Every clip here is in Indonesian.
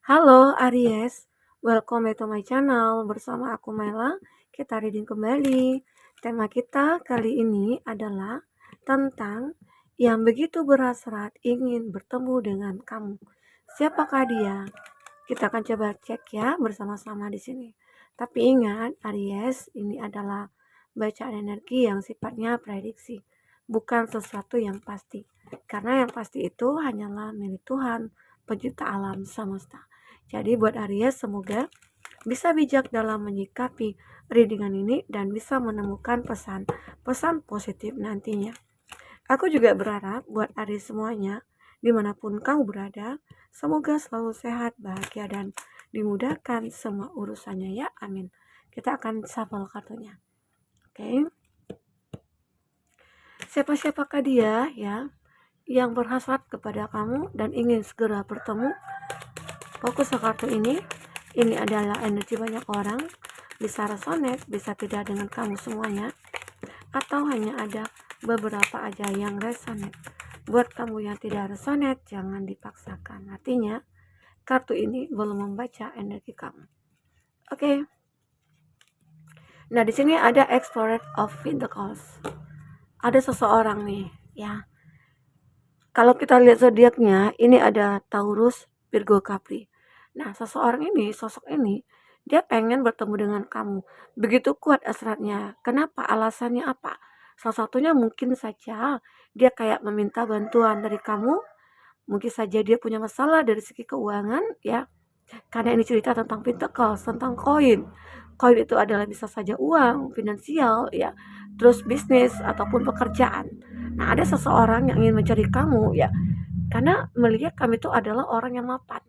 Halo Aries, welcome back to my channel. Bersama aku Mela, kita reading kembali. Tema kita kali ini adalah tentang yang begitu berhasrat ingin bertemu dengan kamu. Siapakah dia? Kita akan coba cek ya bersama-sama di sini. Tapi ingat Aries, ini adalah bacaan energi yang sifatnya prediksi, bukan sesuatu yang pasti. Karena yang pasti itu hanyalah milik Tuhan, pencipta alam semesta. Jadi buat Aries semoga bisa bijak dalam menyikapi readingan ini dan bisa menemukan pesan-pesan positif nantinya. Aku juga berharap buat Aries semuanya, dimanapun kamu berada, semoga selalu sehat, bahagia, dan dimudahkan semua urusannya ya, amin. Kita akan shuffle kartunya. Oke. Siapa-siapakah dia ya yang berhasrat kepada kamu dan ingin segera bertemu? Fokus ke kartu ini. Ini adalah energi banyak orang. Bisa resonate, bisa tidak dengan kamu semuanya. Atau hanya ada beberapa aja yang resonate. Buat kamu yang tidak resonate, jangan dipaksakan. Artinya, kartu ini belum membaca energi kamu. Oke. Nah, di sini ada Explorer of Pentacles. Ada seseorang nih, ya. Kalau kita lihat zodiaknya, ini ada Taurus, Virgo, Capri. Nah, seseorang ini, sosok ini, dia pengen bertemu dengan kamu. Begitu kuat hasratnya. Kenapa? Alasannya apa? Salah satunya mungkin saja dia kayak meminta bantuan dari kamu. Mungkin saja dia punya masalah dari segi keuangan, ya. Karena ini cerita tentang pentacles, tentang koin. Koin itu adalah bisa saja uang, finansial, ya, terus bisnis ataupun pekerjaan. Nah, ada seseorang yang ingin mencari kamu, ya, karena melihat kami itu adalah orang yang mapan,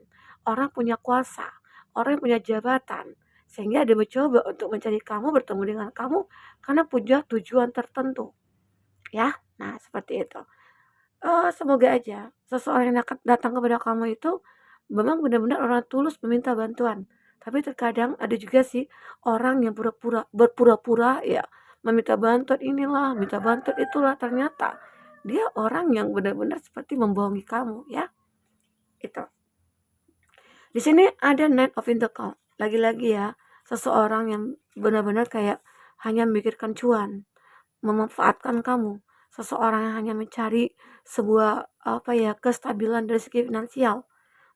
orang punya kuasa, orang yang punya jabatan, sehingga dia mencoba untuk mencari kamu, bertemu dengan kamu, karena punya tujuan tertentu, ya. Nah, seperti itu. Semoga aja seseorang yang datang kepada kamu itu memang benar-benar orang tulus meminta bantuan. Tapi terkadang ada juga sih orang yang berpura-pura ya meminta bantuan inilah, minta bantuan itulah, ternyata dia orang yang benar-benar seperti membohongi kamu ya. Itu. Di sini ada Knight of Pentacles. Lagi-lagi ya, seseorang yang benar-benar kayak hanya memikirkan cuan, memanfaatkan kamu, seseorang yang hanya mencari sebuah kestabilan dari segi finansial.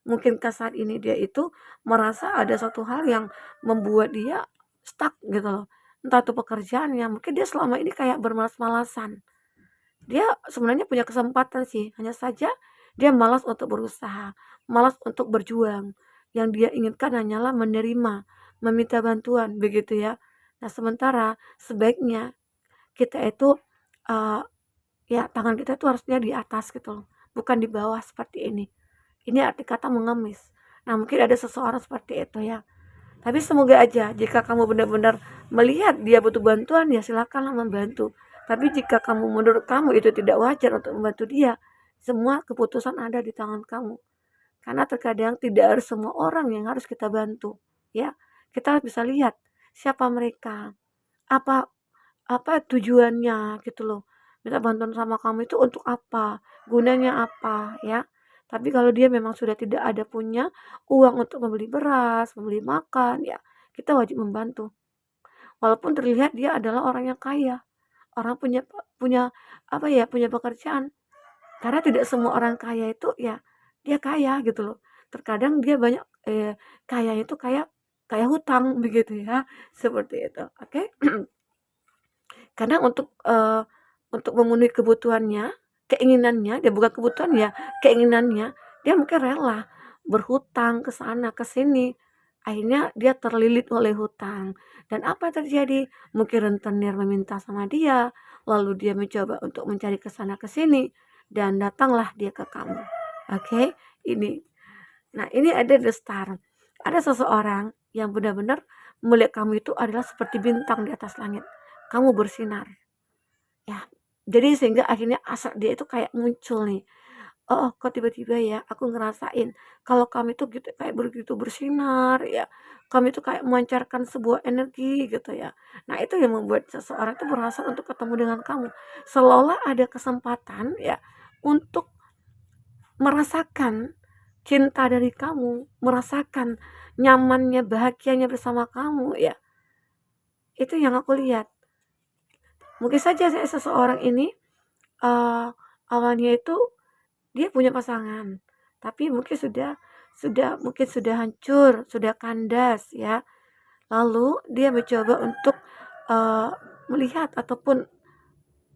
Mungkin saat ini dia itu merasa ada satu hal yang membuat dia stuck gitu loh. Entah itu pekerjaannya, mungkin dia selama ini kayak bermalas-malasan. Dia sebenarnya punya kesempatan sih, hanya saja dia malas untuk berusaha, malas untuk berjuang. Yang dia inginkan hanyalah menerima, meminta bantuan begitu ya. Nah, sementara sebaiknya kita itu ya tangan kita itu harusnya di atas gitu loh, bukan di bawah seperti ini. Ini arti kata mengemis. Nah, mungkin ada seseorang seperti itu ya. Tapi semoga aja jika kamu benar-benar melihat dia butuh bantuan, ya silakanlah membantu. Tapi jika kamu menurut kamu itu tidak wajar untuk membantu dia, semua keputusan ada di tangan kamu. Karena terkadang tidak harus semua orang yang harus kita bantu, ya. Kita bisa lihat siapa mereka, apa apa tujuannya gitu loh. Minta bantuan sama kamu itu untuk apa? Gunanya apa ya? Tapi kalau dia memang sudah tidak ada punya uang untuk membeli beras, membeli makan, ya kita wajib membantu. Walaupun terlihat dia adalah orang yang kaya, orang punya punya punya pekerjaan. Karena tidak semua orang kaya itu ya dia kaya gitu loh. Terkadang dia banyak kaya itu kayak kayak hutang begitu ya, seperti itu. Oke. Karena untuk memenuhi kebutuhannya, keinginannya, dia bukan kebutuhan ya, keinginannya, dia mungkin rela berhutang ke sana ke sini. Akhirnya dia terlilit oleh hutang. Dan apa yang terjadi? Mungkin rentenir meminta sama dia, lalu dia mencoba untuk mencari ke sana ke sini, dan datanglah dia ke kamu. Oke, ini. Nah, ini ada the star. Ada seseorang yang benar-benar melihat kamu itu adalah seperti bintang di atas langit. Kamu bersinar. Ya, jadi sehingga akhirnya asa dia itu kayak muncul nih, "Oh, kok tiba-tiba ya aku ngerasain kalau kami tuh gitu kayak begitu bersinar ya, kami tuh kayak memancarkan sebuah energi," gitu ya. Nah, itu yang membuat seseorang itu berasa untuk ketemu dengan kamu. Seolah ada kesempatan ya untuk merasakan cinta dari kamu, merasakan nyamannya, bahagianya bersama kamu ya. Itu yang aku lihat. Mungkin saja seseorang ini awalnya itu dia punya pasangan, tapi mungkin sudah hancur, sudah kandas ya. Lalu dia mencoba untuk melihat ataupun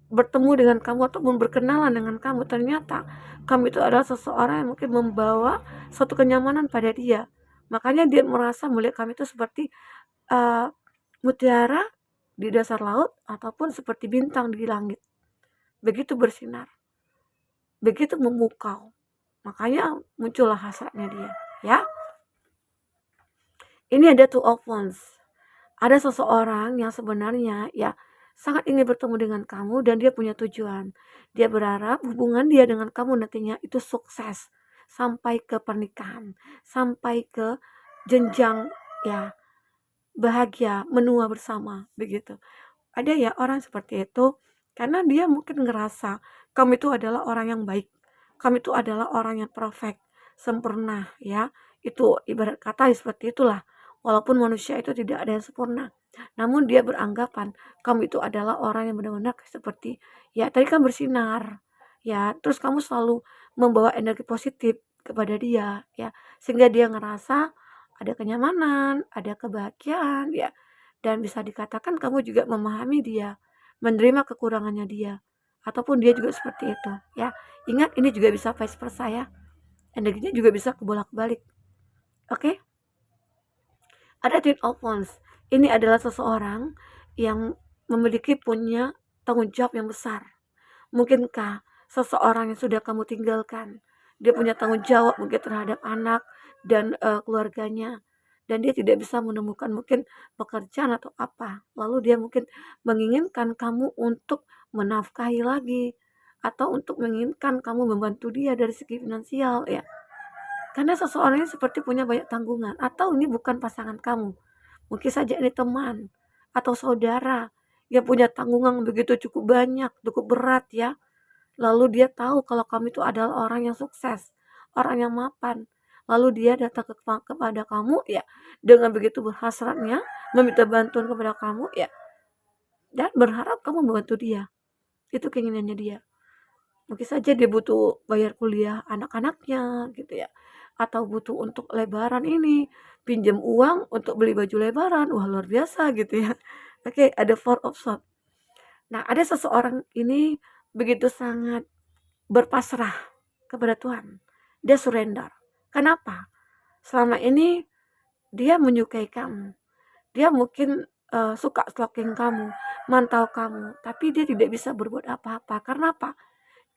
bertemu dengan kamu ataupun berkenalan dengan kamu. Ternyata kamu itu adalah seseorang yang mungkin membawa suatu kenyamanan pada dia. Makanya dia merasa melihat kamu itu seperti mutiara di dasar laut ataupun seperti bintang di langit. Begitu bersinar, begitu memukau. Makanya muncullah hasratnya dia, ya. Ini ada two of wands. Ada seseorang yang sebenarnya ya sangat ingin bertemu dengan kamu dan dia punya tujuan. Dia berharap hubungan dia dengan kamu nantinya itu sukses sampai ke pernikahan, sampai ke jenjang ya bahagia, menua bersama begitu. Ada ya orang seperti itu karena dia mungkin ngerasa kamu itu adalah orang yang baik. Kamu itu adalah orang yang perfect, sempurna ya. Itu ibarat kata seperti itulah. Walaupun manusia itu tidak ada yang sempurna. Namun dia beranggapan kamu itu adalah orang yang benar-benar seperti ya tadi kan bersinar. Ya, terus kamu selalu membawa energi positif kepada dia ya. Sehingga dia ngerasa ada kenyamanan, ada kebahagiaan ya. Dan bisa dikatakan kamu juga memahami dia, menerima kekurangannya dia, ataupun dia juga seperti itu ya. Ingat ini juga bisa vice versa ya. Energinya juga bisa kebolak-balik. Oke? Ada Twin of Wands. Ini adalah seseorang yang punya tanggung jawab yang besar. Mungkinkah seseorang yang sudah kamu tinggalkan, dia punya tanggung jawab mungkin terhadap anak dan keluarganya, dan dia tidak bisa menemukan mungkin pekerjaan atau apa. Lalu dia mungkin menginginkan kamu untuk menafkahi lagi atau untuk menginginkan kamu membantu dia dari segi finansial ya. Karena seseorang ini seperti punya banyak tanggungan atau ini bukan pasangan kamu. Mungkin saja ini teman atau saudara yang punya tanggungan begitu cukup banyak, cukup berat ya. Lalu dia tahu kalau kamu itu adalah orang yang sukses, orang yang mapan. Lalu dia datang kepada kamu ya dengan begitu berhasratnya meminta bantuan kepada kamu ya dan berharap kamu membantu dia. Itu keinginannya dia. Mungkin saja dia butuh bayar kuliah anak-anaknya gitu ya. Atau butuh untuk lebaran ini, pinjam uang untuk beli baju lebaran. Wah, luar biasa gitu ya. Oke, ada Four of Swords. Nah, ada seseorang ini begitu sangat berpasrah kepada Tuhan. Dia surrender. Kenapa? Selama ini dia menyukai kamu. Dia mungkin suka stalking kamu, mantau kamu, tapi dia tidak bisa berbuat apa-apa. Karena apa?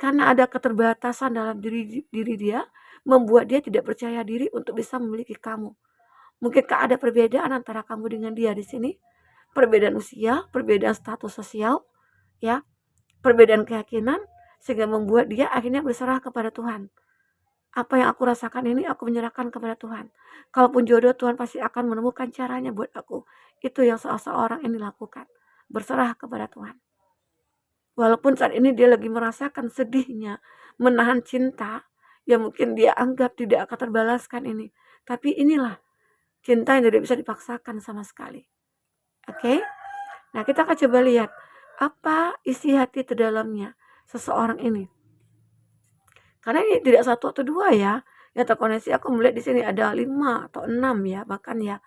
Karena ada keterbatasan dalam diri dia, membuat dia tidak percaya diri untuk bisa memiliki kamu. Mungkinkah ada perbedaan antara kamu dengan dia di sini? Perbedaan usia, perbedaan status sosial, ya, perbedaan keyakinan, sehingga membuat dia akhirnya berserah kepada Tuhan. Apa yang aku rasakan ini aku menyerahkan kepada Tuhan. Kalaupun jodoh, Tuhan pasti akan menemukan caranya buat aku. Itu yang seseorang ini lakukan. Berserah kepada Tuhan. Walaupun saat ini dia lagi merasakan sedihnya, menahan cinta, yang mungkin dia anggap tidak akan terbalaskan ini. Tapi inilah cinta yang tidak bisa dipaksakan sama sekali. Oke? Nah, kita akan coba lihat apa isi hati terdalamnya seseorang ini. Karena ini tidak satu atau dua ya, yang terkoneksi. Aku melihat di sini ada 5 atau 6 ya, bahkan ya.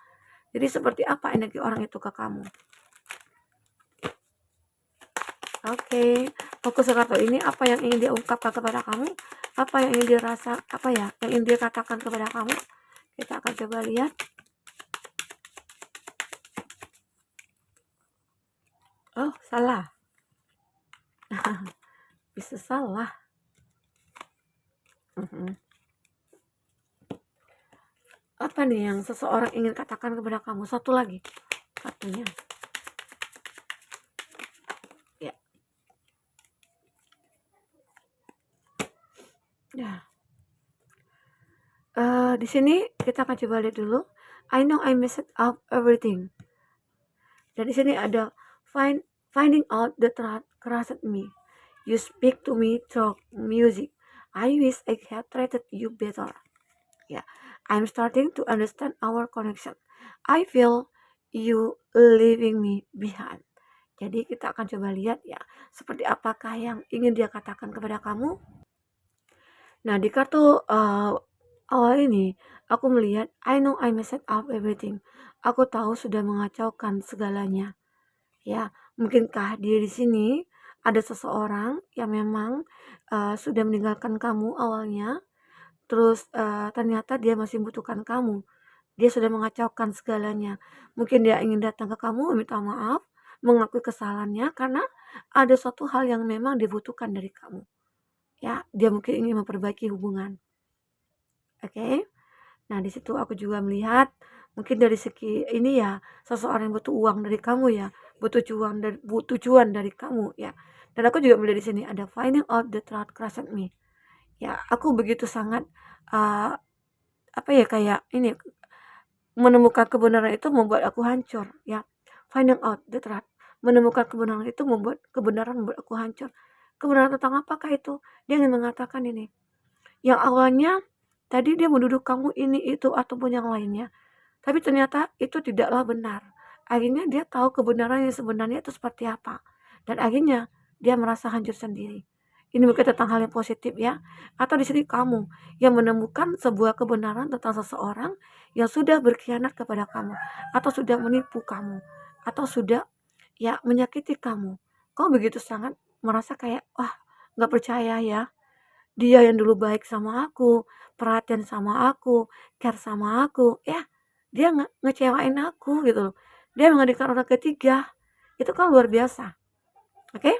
Jadi seperti apa energi orang itu ke kamu? Oke, fokus kartu ini apa yang ingin dia ungkapkan kepada kamu? Apa yang ingin dia rasa? Apa ya yang ingin dia katakan kepada kamu? Kita akan coba lihat. Oh, salah. Bisa salah. Apa nih yang seseorang ingin katakan kepada kamu? Satu lagi kartunya. Ya. Ya. Di sini kita akan coba lihat dulu. I know I messed up everything. Dan di sini ada finding out the truth crushed me. You speak to me through music. I wish I had treated you better. Ya, I'm starting to understand our connection. I feel you leaving me behind. Jadi kita akan coba lihat ya, seperti apakah yang ingin dia katakan kepada kamu. Nah, di kartu awal ini aku melihat I know I messed up everything. Aku tahu sudah mengacaukan segalanya. Ya, mungkinkah dia di sini ada seseorang yang memang sudah meninggalkan kamu awalnya, terus ternyata dia masih membutuhkan kamu. Dia sudah mengacaukan segalanya. Mungkin dia ingin datang ke kamu minta maaf, mengakui kesalahannya karena ada suatu hal yang memang dibutuhkan dari kamu. Ya, dia mungkin ingin memperbaiki hubungan. Oke. Nah, di situ aku juga melihat mungkin dari segi ini ya, seseorang yang butuh uang dari kamu ya, butuh cuan dari kamu ya. Dan aku juga melihat di sini ada finding out the truth crushed me. Ya, aku begitu sangat apa ya kayak ini menemukan kebenaran itu membuat aku hancur ya. Finding out the truth. Menemukan kebenaran itu membuat aku hancur. Kebenaran tentang apakah itu? Dia ingin mengatakan ini. Yang awalnya tadi dia menuduh kamu ini itu ataupun yang lainnya. Tapi ternyata itu tidaklah benar. Akhirnya dia tahu kebenaran yang sebenarnya itu seperti apa. Dan akhirnya dia merasa hancur sendiri. Ini bukan tentang hal yang positif ya. Atau di sini kamu yang menemukan sebuah kebenaran tentang seseorang yang sudah berkhianat kepada kamu. Atau sudah menipu kamu. Atau sudah ya menyakiti kamu. Kamu begitu sangat merasa kayak, wah gak percaya ya. Dia yang dulu baik sama aku, perhatian sama aku, care sama aku, ya dia ngecewain aku gitu loh. Dia menghadirkan orang ketiga, itu kan luar biasa. Oke?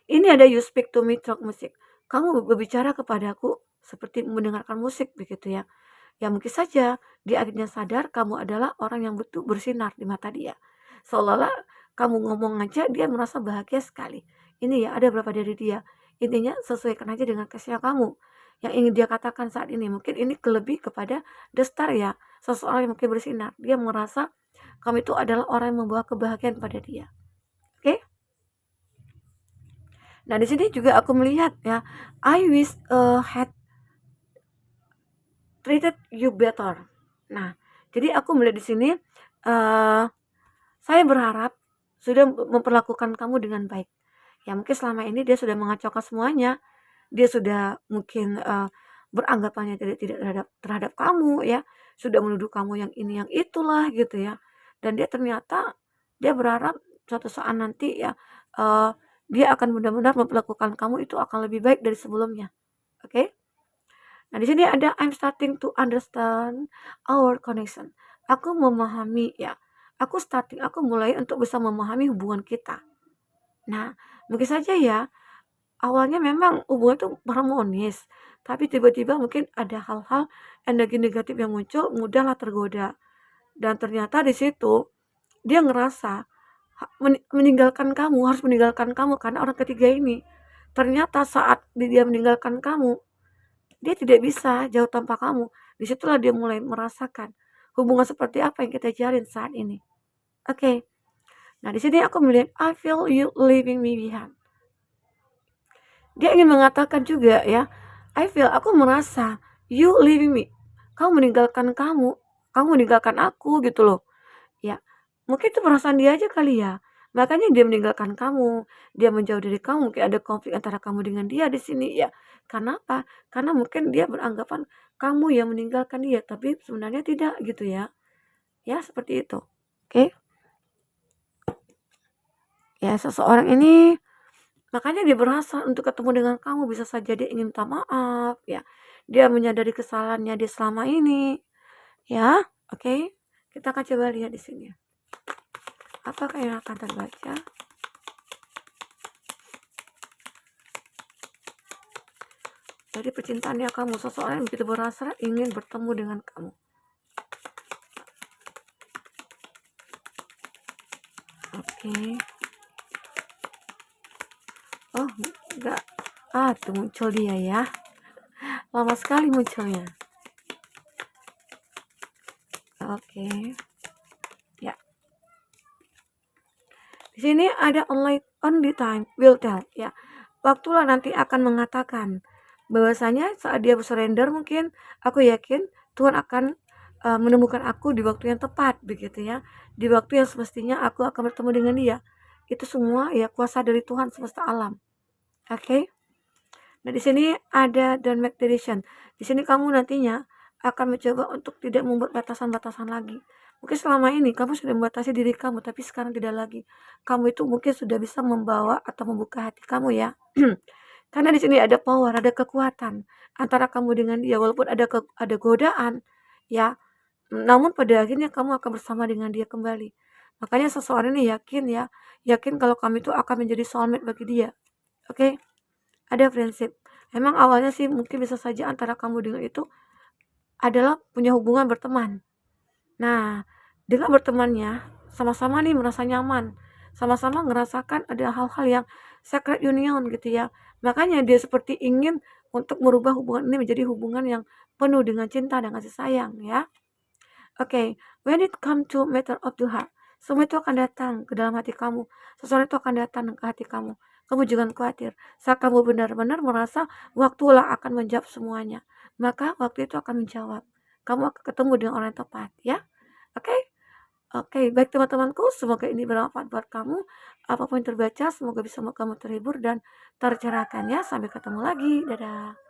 Ini ada you speak to me through musik. Kamu berbicara kepadaku seperti mendengarkan musik begitu ya. Ya mungkin saja dia akhirnya sadar kamu adalah orang yang betul bersinar di mata dia. Seolah-olah kamu ngomong aja dia merasa bahagia sekali. Ini ya ada berapa dari dia. Intinya sesuaikan aja dengan kasih kamu. Yang ingin dia katakan saat ini. Mungkin ini lebih kepada the star ya. Seseorang yang mungkin bersinar. Dia merasa kamu itu adalah orang yang membawa kebahagiaan pada dia. Oke? Nah di sini juga aku melihat ya. I wish had treated you better. Nah, jadi aku melihat di sini saya berharap sudah memperlakukan kamu dengan baik. Ya mungkin selama ini dia sudah mengacaukan semuanya. Dia sudah mungkin beranggapannya tidak terhadap kamu ya. Sudah menuduh kamu yang ini yang itulah gitu ya. Dan dia ternyata dia berharap suatu saat nanti ya dia akan benar-benar memperlakukan kamu itu akan lebih baik dari sebelumnya. Oke? Nah, di sini ada I'm starting to understand our connection. Aku memahami ya. Aku mulai untuk bisa memahami hubungan kita. Nah, mungkin saja ya, awalnya memang hubungan itu harmonis, tapi tiba-tiba mungkin ada hal-hal energi negatif yang muncul, mudahlah tergoda. Dan ternyata di situ dia ngerasa harus meninggalkan kamu karena orang ketiga ini. Ternyata saat dia meninggalkan kamu, dia tidak bisa jauh tanpa kamu. Disitulah dia mulai merasakan hubungan seperti apa yang kita jalin saat ini. Oke. Nah, di sini aku melihat I feel you leaving me behind. Dia ingin mengatakan juga ya, aku merasa you leaving me. Kamu meninggalkan aku gitu loh. Ya, mungkin itu perasaan dia aja kali ya. Makanya dia meninggalkan kamu, dia menjauh dari kamu, mungkin ada konflik antara kamu dengan dia di sini ya. Karena apa? Karena mungkin dia beranggapan kamu yang meninggalkan dia, tapi sebenarnya tidak gitu ya. Ya, seperti itu. Oke. Ya, seseorang ini makanya dia berasa untuk ketemu dengan kamu, bisa saja dia ingin minta maaf ya. Dia menyadari kesalahannya dia selama ini. Ya, oke. Kita akan coba lihat di sini. Apakah yang akan terbaca? Dari percintaannya kamu, seseorang yang begitu berasa ingin bertemu dengan kamu. Oke. Oh, enggak. Tuh muncul dia ya. Lama sekali munculnya. Oke. Ya. Di sini ada only time will tell ya. Waktulah nanti akan mengatakan bahwasanya saat dia surrender mungkin aku yakin Tuhan akan menemukan aku di waktu yang tepat begitu ya. Di waktu yang semestinya aku akan bertemu dengan dia. Itu semua ya kuasa dari Tuhan semesta alam. Oke. Nah, di sini ada don't make decision. Di sini kamu nantinya akan mencoba untuk tidak membuat batasan-batasan lagi. Mungkin selama ini kamu sudah membatasi diri kamu, tapi sekarang tidak lagi. Kamu itu mungkin sudah bisa membawa atau membuka hati kamu ya. Karena di sini ada power, ada kekuatan antara kamu dengan dia, walaupun ada godaan, ya. Namun pada akhirnya kamu akan bersama dengan dia kembali. Makanya seseorang ini yakin ya, yakin kalau kamu itu akan menjadi soulmate bagi dia. Oke? Ada prinsip. Emang awalnya sih mungkin bisa saja antara kamu dengan itu adalah punya hubungan berteman. Nah, dengan bertemannya, sama-sama nih merasa nyaman, sama-sama ngerasakan ada hal-hal yang sacred union gitu ya. Makanya dia seperti ingin untuk merubah hubungan ini menjadi hubungan yang penuh dengan cinta dan kasih sayang ya. Oke, when it come to matter of the heart, semua itu akan datang ke dalam hati kamu. Sesuatu itu akan datang ke hati kamu. Kamu jangan khawatir. Saat kamu benar-benar merasa waktulah akan menjawab semuanya, maka waktu itu akan menjawab. Kamu akan ketemu dengan orang yang tepat, ya. Oke? Oke, baik teman-temanku, semoga ini bermanfaat buat kamu. Apapun yang terbaca, semoga bisa membuat kamu terhibur dan tercerahkan ya. Sampai ketemu lagi. Dadah.